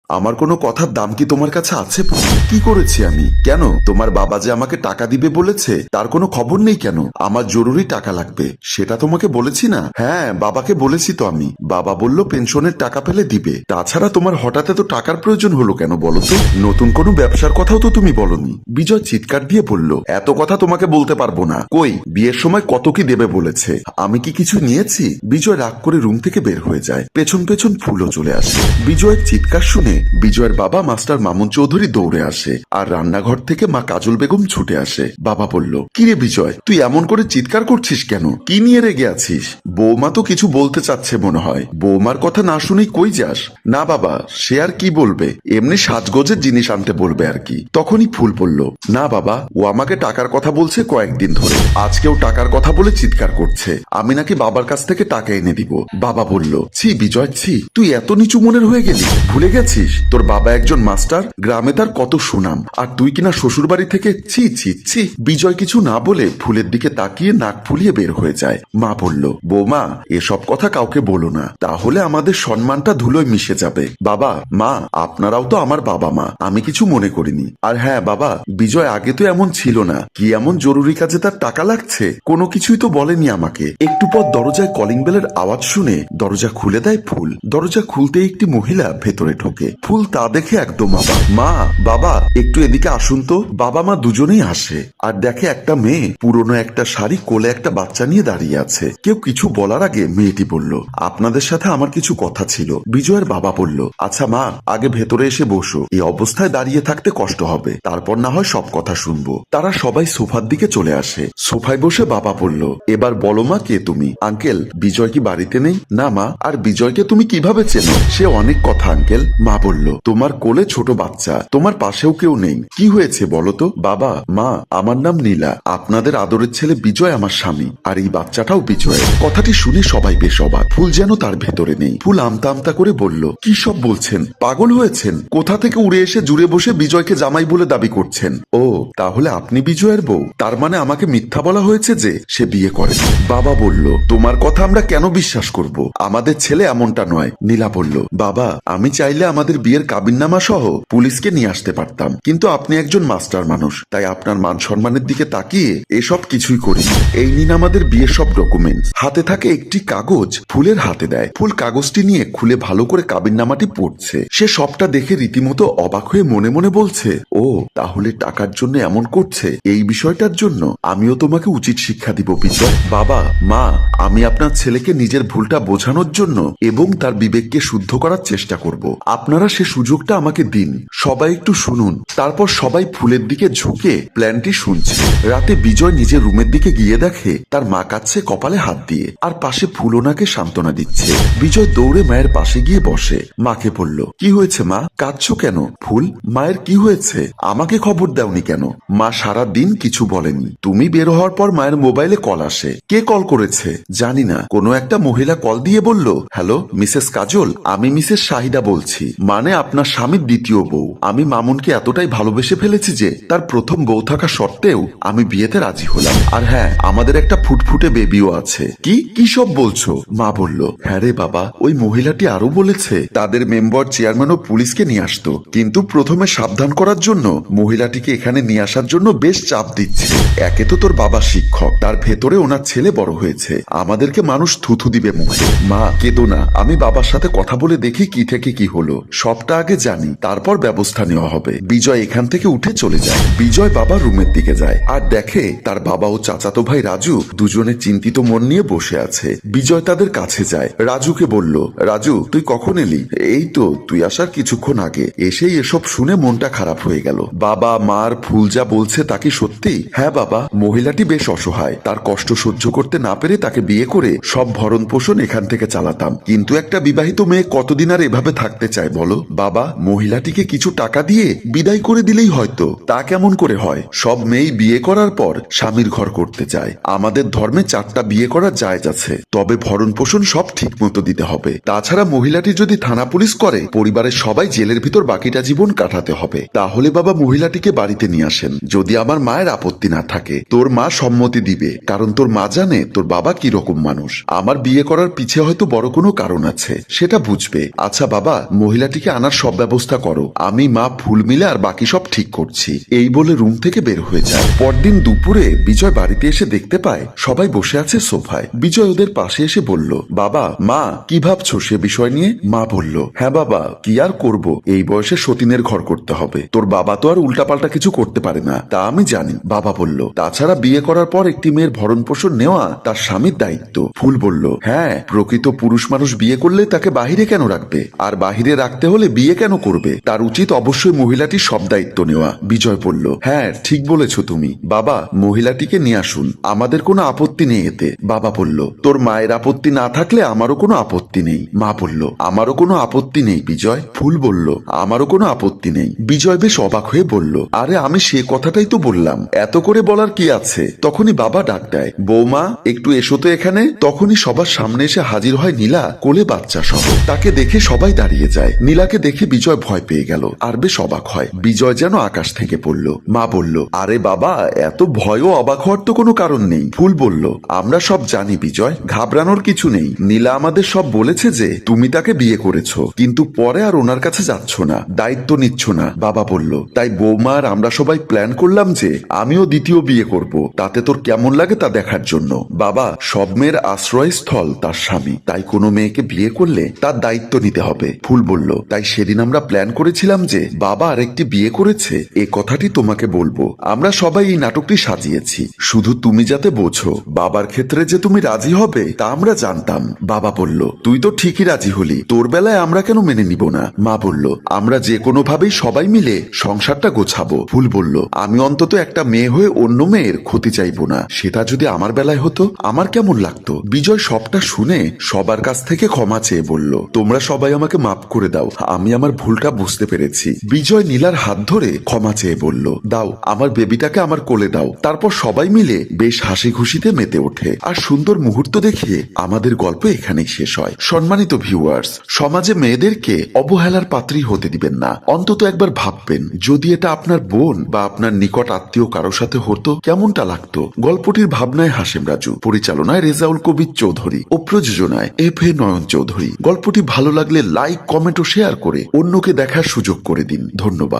আমার কোনো কথার দাম কি তোমার কাছে আছে? কি করেছি আমি? কেন তোমার বাবা যে আমাকে টাকা দিবে বলেছে তার কোনো খবর নেই কেন? আমার জরুরি টাকা লাগবে, সেটা তোমাকে বলেছি না? হ্যাঁ, বাবাকে বলেছি তো আমি। বাবা বলল পেনশনের টাকা পেলে দিবে। তাছাড়া তোমার হঠাৎ এত টাকার প্রয়োজন হলো কেন বলো তো? নতুন কোনো ব্যবসার কথাও তো তুমি বলনি। বিজয় চিৎকার দিয়ে বলল, এত কথা তোমাকে বলতে পারবো না। কই, বিয়ের সময় কত কি দেবে বলেছে? আমি কি কিছু নিয়েছি? বিজয় রাগ করে রুম থেকে বের হয়ে যায়। পেছন পেছন ফুলও চলে আসে। বিজয়ের চিৎকার শুনে বিজয়ের বাবা মাস্টার মামুন চৌধুরী দৌড়ে আসে, আর রান্নাঘর থেকে মা কাজল বেগম ছুটে আসে। বাবা বলল, কিরে বিজয়, তুই এমন করে চিৎকার করছিস কেন? কি নিয়ে রেগে আছিস? বৌমা তো কিছু বলতে চাচ্ছে মনে হয়। বৌমার কথা না শুনেই কই যাস? না বাবা, সে আর কি বলবে, এমনি সাজগোজের জিনিস আনতে বলবে আর কি। তখনই ফুল বলল, না বাবা, ও আমাকে টাকার কথা বলছে কয়েকদিন ধরে, আজকেও টাকার কথা বলে চিৎকার করছে। আমি নাকি বাবার কাছ থেকে টাকা এনে দিব। বাবা বলল, ছি বিজয় ছি, তুই এত নিচু মনের হয়ে গেলি? ভুলে গেছিস তোর বাবা একজন মাস্টার, গ্রামে তার কত সুনাম, আর তুই কিনা শ্বশুর বাড়ি থেকে ছি ছি ছি। বিজয় কিছু না বলে ফুলের দিকে তাকিয়ে নাক ফুলিয়ে বের হয়ে যায়। মা বলল, বৌমা এসব কথা কাউকে বলো না, তাহলে আমাদের সম্মানটা ধুলোয় মিশে যাবে। বাবা মা, আপনারাও তো আমার বাবা মা, আমি কিছু মনে করিনি। আর হ্যাঁ বাবা, বিজয় আগে তো এমন ছিল না। কি এমন জরুরি কাজে তার টাকা লাগছে? কোনো কিছুই তো বলেনি আমাকে। একটু পর দরজায় কলিং বেলের আওয়াজ শুনে দরজা খুলে দেয় ফুল। দরজা খুলতে একটি মহিলা ভেতরে ঢোকে। ফুল তা দেখে একদম অবাক। মা, বাবা একটু এদিকে আসুন তো। বাবা মা দুজনেই আসে, আর দেখে একটা মেয়ে পুরনো একটা শাড়ি কোলে একটা বাচ্চা নিয়ে দাঁড়িয়ে আছে। কেউ কিছু বলার আগে মেয়েটি বলল, আপনাদের সাথে আমার কিছু কথা ছিল। বিজয়ের বাবা বলল, আচ্ছা মা, আগে ভেতরে এসে বসো, এই অবস্থায় দাঁড়িয়ে থাকতে কষ্ট হবে, তারপর না হয় সব কথা শুনবো। তারা সবাই সোফার দিকে চলে আসে। সোফায় বসে বাবা বলল, এবার বলো মা, কে তুমি? আঙ্কেল, বিজয় কি বাড়িতে নেই? না মা। আর বিজয়কে তুমি কিভাবে চেনো? সে অনেক কথা আঙ্কেল। মা বলল, তোমার কোলে ছোট বাচ্চা, তোমার পাশেও কেউ নেই, কি হয়েছে বলো তো? বাবা মা, আমার নাম নীলা, আপনাদের আদরের ছেলে বিজয় আমার স্বামী, আর এই বাচ্চাটাও বিজয়। কথাটি শুনে সবাই বেশ অবাক। ফুল যেন তার ভেতরে নেই। ফুল আমতা আমতা করে বলল, কি সব বলছেন? পাগল হয়েছেন? কোথা থেকে উড়ে এসে জুড়ে বসে বিজয়কে জামাই বলে দাবি করছেন? ও তাহলে আপনি বিজয়ের বউ? তার মানে আমাকে মিথ্যা বলা হয়েছে যে সে বিয়ে করে। বাবা বলল, তোমার কথা আমরা কেন বিশ্বাস করব? আমাদের ছেলে এমনটা নয়। নীলা বলল, বাবা আমি চাইলে আমাদের বিয়ের কাবিননামা সহ পুলিশকে নিয়ে আসতে পারতাম, কিন্তু আপনি একজন মাস্টার মানুষ, তাই আপনার মান সম্মানের দিকে তাকিয়ে এসব কিছুই করিনি। এই নিন আমাদের বিয়ের সব ডকুমেন্টস। হাতে থাকে একটি কাগজ, ফুলের হাতে দেয়। ফুল কাগজটি নিয়ে খুলে ভালো করে কাবিননামাটি পড়ছে। সে সবটা দেখে রীতিমতো অবাক হয়ে মনে মনে বলছে, ও তাহলে টাকার জন্য এমন করছে। এই বিষয়টার জন্য আমিও তোমাকে উচিত শিক্ষা দিব বিজয়। বাবা মা, আমি আপনার ছেলেকে নিজের ভুলটা বোঝানোর জন্য এবং তার বিবেককে শুদ্ধ করার চেষ্টা করব। আপনারা সে সুযোগটা আমাকে দিন। সবাই একটু শুনুন। তারপর সবাই ফুলের দিকে ঝুঁকে প্ল্যানটি শুনছে। রাতে বিজয় নিজের রুমের দিকে গিয়ে দেখে তার মা কাঁদছে কপালে হাত দিয়ে, আর পাশে ফুল ওনাকে সান্ত্বনা দিচ্ছে। বিজয় দৌড়ে মায়ের পাশে গিয়ে বসে। মাকে বলল, কি হয়েছে মা, কাঁদছো কেন? ফুল, মায়ের কি হয়েছে? আমাকে খবর দাওনি কেন? মা সারা দিন কিছু বলেনি। তুমি বের হওয়ার পর মায়ের মোবাইলে কল আসে। কে কল করেছে জানি না, কোনো একটা মহিলা কল দিয়ে বলল, হ্যালো মিসেস কাজল, আমি মিসেস শাহিদা বলছি, মানে আপনার স্বামীর দ্বিতীয় বউ। আমি মামুনকে এতটাই ভালোবেসে ফেলেছি যে তার প্রথম বউ থাকা সত্ত্বেও আমি বিয়েতে রাজি হলাম। আর হ্যাঁ, আমাদের একটা ফুটফুটে বেবিও আছে। কি কি সব বলছো? মা বলল, হ্যাঁ রে বাবা, ওই মহিলাটি আরো বলেছে তাদের মেম্বার চেয়ারম্যান ও পুলিশকে নিয়ে আসতো, কিন্তু প্রথমে সাবধান করার জন্য মহিলাটিকে এখানে নিয়ে আসার জন্য বেশ চাপ দিচ্ছে। একে তো তোর বাবা শিক্ষক, তার ভেতরে ওনার ছেলে বড় হয়েছে, আমাদেরকে মানুষ থুথু দিবে মুখে। মা কেঁদো না, আমি বাবার সাথে কথা বলে দেখি কি থেকে কি হলো, সবটা আগে জানি, তারপর ব্যবস্থা নেওয়া হবে। বিজয় এখান থেকে উঠে চলে যায়। বিজয় বাবা রুমের দিকে যায় আর দেখে তার বাবা ও চাচাতো ভাই রাজু দুজনে চিন্তিত মন নিয়ে বসে আছে। বিজয় তাদের কাছে যায়। রাজুকে বলল, রাজু তুই কখন এলি? এই তো তুই আসার কিছুক্ষণ আগে। এসেই এসব শুনে মনটা খারাপ হয়ে গেল। বাবা মার ফুল যা বলছে তা কি সত্যি? হ্যাঁ বাবা, মহিলাটি বেশ অসহায়, তার কষ্ট সহ্য করতে না পেরে তাকে বিয়ে করে সব ভরণ পোষণ এখান থেকে চালাতাম, কিন্তু একটা বিবাহিত মেয়ে কতদিন আর এভাবে থাকতে চায় বলো? বাবা, মহিলাটিকে কিছু টাকা দিয়ে বিদায় করে দিলেই হয়তো। তা কেমন করে হয়? সব মেয়ে বিয়ে করার পর স্বামীর ঘর করতে চায়। আমাদের ধর্মে 4টা বিয়ে করার জায়েজ আছে, তবে ভরণ পোষণ সব ঠিক মতো দিতে হবে। তাছাড়া মহিলাটি যদি থানা পুলিশ করে, পরিবারের সবাই জেলের ভিতর বাকিটা জীবন কাটাতে হবে। তাহলে বাবা মহিলাটিকে বাড়িতে নিয়ে আসেন, যদি আমার মায়ের আপত্তি না থাকে। তোর মা সম্মতি দিবে, কারণ তোর মা জানে তোর বাবা কি রকম মানুষ। আমার বিয়ে করার পিছে হয়তো বড় কোনো কারণ আছে, সেটা বুঝবে। আচ্ছা বাবা, মহিলাটি মহিলাটিকে আনার সব ব্যবস্থা করো, আমি মা ফুল মিলে আর বাকি সব ঠিক করছি। এই বলে রুম থেকে বের হয়ে যায়। পরদিন দুপুরে বিজয় বাড়িতে এসে দেখতে পায় সবাই বসে আছে সোফায়। বিজয় ওদের পাশে এসে বলল, বাবা মা কি ভাবছো সে বিষয় নিয়ে? মা বলল, হ্যাঁ বাবা, কি আর করব, এই বয়সে সতীনের ঘর করতে হবে। তোর বাবা তো আর উল্টাপাল্টা কিছু করতে পারে না, তা আমি জানি। বাবা বলল, তাছাড়া বিয়ে করার পর একটি মেয়ের ভরণ পোষণ নেওয়া তার স্বামীর দায়িত্ব। ফুল বলল, হ্যাঁ, প্রকৃত পুরুষ মানুষ বিয়ে করলে তাকে বাহিরে কেন রাখবে, আর বাহিরে রাখতে হলে বিয়ে কেন করবে? তার উচিত অবশ্যই মহিলাটির সব দায়িত্ব নেওয়া। বিজয় বলল, হ্যাঁ ঠিক বলেছ তুমি। বাবা মহিলাটিকে নিয়ে আসুন, আমাদের কোনো আপত্তি নেই এতে। বাবা বলল, তোর মায়ের আপত্তি না থাকলে আমারও কোনো আপত্তি নেই। মা বলল, আমারও কোনো আপত্তি নেই বিজয়। ফুল বলল, আমারও কোনো আপত্তি নেই। বিজয় বেশ অবাক হয়ে বলল, আরে আমি সে কথাটাই তো বললাম, এত করে বলার কি আছে? তখনই বাবা ডাক দেয়, বৌমা একটু এসো তো এখানে। তখনই সবার সামনে এসে হাজির হয় নীলা, কোলে বাচ্চা সহ। তাকে দেখে সবাই দাঁড়িয়ে যায়। নীলাকে দেখে বিজয় ভয় পেয়ে গেল আর বেশ অবাক হয়। বিজয় যেন আকাশ থেকে পড়ল। মা বলল, আরে বাবা এত ভয় ও অবাক হওয়ার তো কোনো কারণ নেই। ফুল বলল, আমরা সব জানি বিজয়, ঘাবড়ানোর কিছু নেই। নীলা আমাদের সব বলেছে যে তুমি তাকে বিয়ে করেছো, কিন্তু পরে আর ওনার কাছে যাচ্ছ না, দায়িত্ব নিচ্ছ না। বাবা বলল, তাই বৌমা আর আমরা সবাই প্ল্যান করলাম যে আমিও দ্বিতীয় বিয়ে করব, তাতে তোর কেমন লাগে তা দেখার জন্য। বাবা সব মেয়ের আশ্রয়স্থল তার স্বামী, তাই কোনো মেয়েকে বিয়ে করলে তার দায়িত্ব নিতে হবে। ফুল বলল, তাই সেদিন আমরা প্ল্যান করেছিলাম যে বাবা আরেকটি বিয়ে করেছে এ কথাটি তোমাকে বলবো। আমরা সবাই এই নাটকটি সাজিয়েছি, শুধু তুমি যাতে বোঝো বাবার ক্ষেত্রে যে তুমি রাজি হবে তা আমরা জানতাম। বাবা বলল, তুই তো ঠিকই রাজি হলি, তোর বেলায় আমরা কেন মেনে নিব না? মা বলল, আমরা যে কোনো ভাবেই সবাই মিলে সংসারটা গোছাবো। ফুল বলল, আমি অন্তত একটা মেয়ে হয়ে অন্য মেয়ের ক্ষতি চাইবো না, সেটা যদি আমার বেলায় হতো আমার কেমন লাগতো। বিজয় সবটা শুনে সবার কাছ থেকে ক্ষমা চেয়ে বলল, তোমরা সবাই আমাকে মাফ করে দাও, আমি আমার ভুলটা বুঝতে পেরেছি। বিজয় নীলার হাত ধরে ক্ষমা চেয়ে বলল, দাও আমার বেবিটাকে আমার কোলে দাও। তারপর সবাই মিলে বেশ হাসি খুশিতে মেতে ওঠে। আর সুন্দর মুহূর্ত দেখিয়ে আমাদের গল্প এখানেই শেষ হয়। সম্মানিত ভিউয়ার্স, সমাজে মেয়েদেরকে অবহেলার পাত্রী হতে দিবেন না। অন্তত একবার ভাববেন, যদি এটা আপনার বোন বা আপনার নিকট আত্মীয় কারো সাথে হতো কেমনটা লাগতো। গল্পটির ভাবনায় হাশেম রাজু, পরিচালনায় রেজাউল কবির চৌধুরী ও প্রযোজনায় FA নয়ন চৌধুরী। গল্পটি ভালো লাগলে লাইক, কমেন্ট ও শেয়ার করে অন্যকে দেখার সুযোগ করে দিন। ধন্যবাদ।